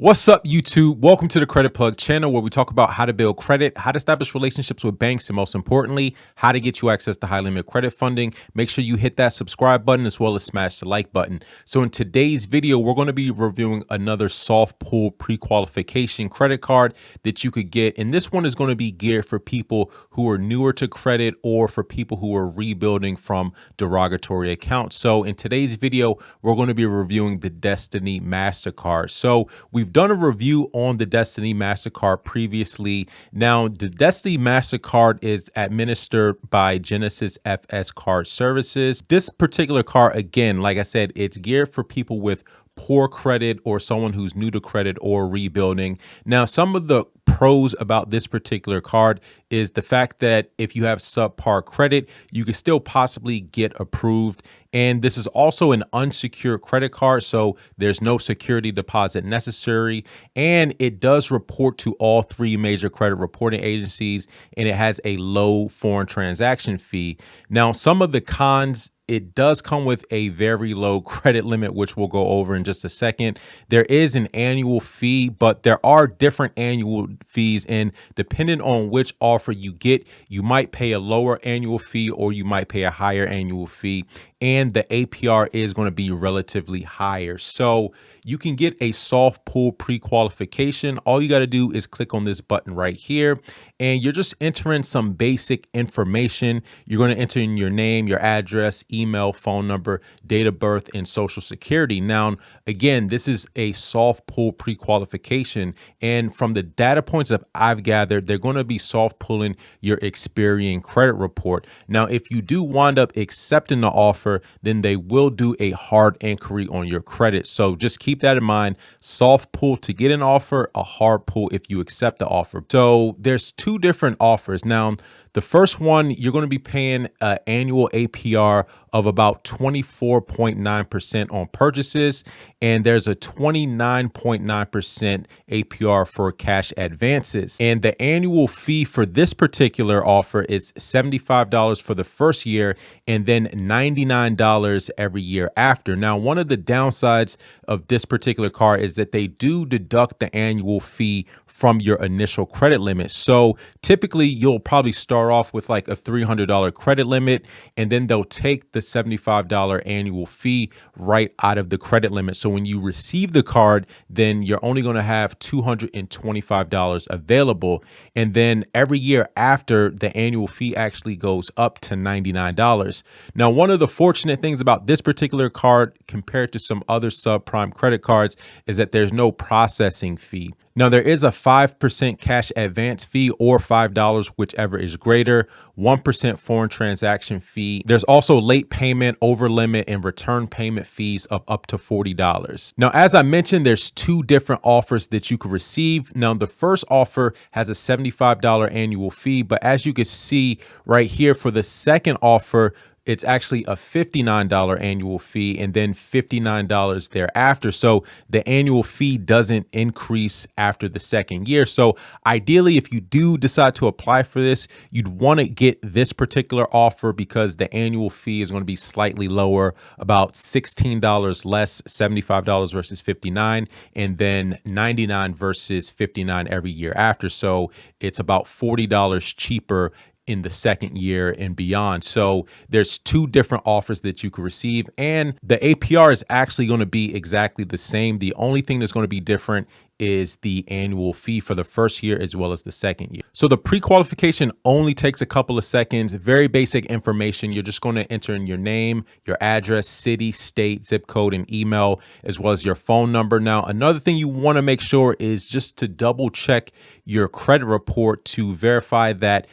What's up, YouTube? Welcome to the Credit Plug channel, where we talk about how to build credit, how to establish relationships with banks, and most importantly, how to get you access to high limit credit funding. Make sure you hit that subscribe button as well as smash the like button. So in today's video, we're going to be reviewing another soft pull pre-qualification credit card that you could get. And this one is going to be geared for people who are newer to credit or for people who are rebuilding from derogatory accounts. So in today's video, we're going to be reviewing the Destiny MasterCard. So we've done a review on the Destiny MasterCard previously. Now, the Destiny MasterCard is administered by Genesis FS Card Services. This particular card, again, like I said, it's geared for people with poor credit or someone who's new to credit or rebuilding. Now, some of the pros about this particular card is the fact that if you have subpar credit, you can still possibly get approved. And this is also an unsecured credit card, so there's no security deposit necessary. And it does report to all three major credit reporting agencies, and it has a low foreign transaction fee. Now, some of the cons: it does come with a very low credit limit, which we'll go over in just a second. There is an annual fee, but there are different annual fees, and depending on which offer you get, you might pay a lower annual fee or you might pay a higher annual fee. And the APR is going to be relatively higher. So you can get a soft pull pre-qualification. All you got to do is click on this button right here, and you're just entering some basic information. You're going to enter in your name, your address, email, phone number, date of birth, and social security. Now, again, this is a soft pull pre-qualification. And from the data points that I've gathered, they're going to be soft pulling your Experian credit report. Now, if you do wind up accepting the offer, then they will do a hard inquiry on your credit. So just keep that in mind. Soft pull to get an offer, a hard pull if you accept the offer. So there's two different offers. Now, the first one, you're going to be paying an annual APR of about 24.9% on purchases, and there's a 29.9% APR for cash advances. And the annual fee for this particular offer is $75 for the first year and then $99 every year after. Now, one of the downsides of this particular card is that they do deduct the annual fee from your initial credit limit. So typically you'll probably start off with like a $300 credit limit, and then they'll take the $75 annual fee right out of the credit limit. So when you receive the card, then you're only going to have $225 available. And then every year after, the annual fee actually goes up to $99. Now, one of the fortunate things about this particular card compared to some other subprime credit cards is that there's no processing fee. Now, there is a 5% cash advance fee or $5, whichever is greater, 1% foreign transaction fee. There's also late payment, over limit, and return payment fees of up to $40. Now, as I mentioned, there's two different offers that you could receive. Now, the first offer has a $75 annual fee, but as you can see right here, for the second offer, it's actually a $59 annual fee and then $59 thereafter. So the annual fee doesn't increase after the second year. So ideally, if you do decide to apply for this, you'd want to get this particular offer because the annual fee is going to be slightly lower, about $16 less, $75 versus $59, and then $99 versus $59 every year after. So it's about $40 cheaper in the second year and beyond. So there's two different offers that you could receive, and the APR is actually going to be exactly the same. The only thing that's going to be different is the annual fee for the first year as well as the second year. So the pre-qualification only takes a couple of seconds. Very basic information. You're just going to enter in your name, your address, city, state, zip code, and email, as well as your phone number. Now, another thing you want to make sure is just to double check your credit report to verify that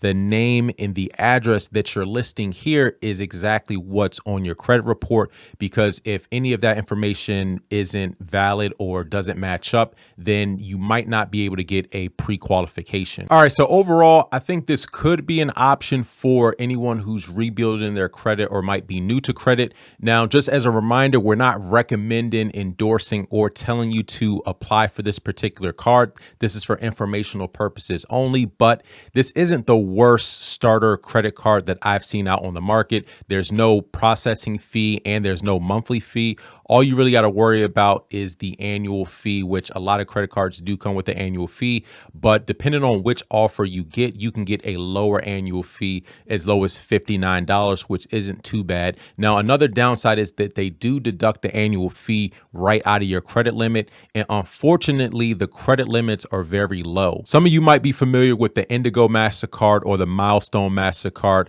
the name and the address that you're listing here is exactly what's on your credit report, because if any of that information isn't valid or doesn't match up, then you might not be able to get a pre-qualification. All right, so overall, I think this could be an option for anyone who's rebuilding their credit or might be new to credit. Now, just as a reminder, we're not recommending, endorsing, or telling you to apply for this particular card. This is for informational purposes only, but this isn't the worst starter credit card that I've seen out on the market. There's no processing fee and there's no monthly fee. All you really got to worry about is the annual fee, which a lot of credit cards do come with the annual fee. But depending on which offer you get, you can get a lower annual fee as low as $59, which isn't too bad. Now, another downside is that they do deduct the annual fee right out of your credit limit. And unfortunately, the credit limits are very low. Some of you might be familiar with the Indigo MasterCard or the Milestone MasterCard.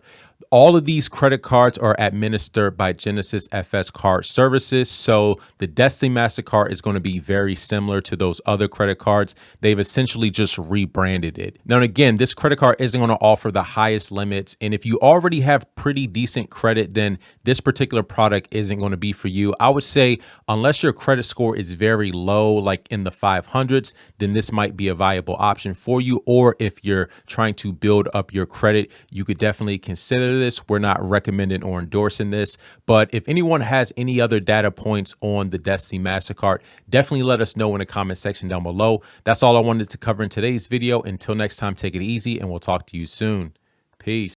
All of these credit cards are administered by Genesis FS Card Services. So the Destiny MasterCard is going to be very similar to those other credit cards. They've essentially just rebranded it. Now, again, this credit card isn't going to offer the highest limits. And if you already have pretty decent credit, then this particular product isn't going to be for you. I would say unless your credit score is very low, like in the 500s, then this might be a viable option for you. Or if you're trying to build up your credit, you could definitely consider this. We're not recommending or endorsing this, but if anyone has any other data points on the Destiny MasterCard, definitely let us know in the comment section down below. That's all I wanted to cover in today's video. Until next time, take it easy and we'll talk to you soon. Peace.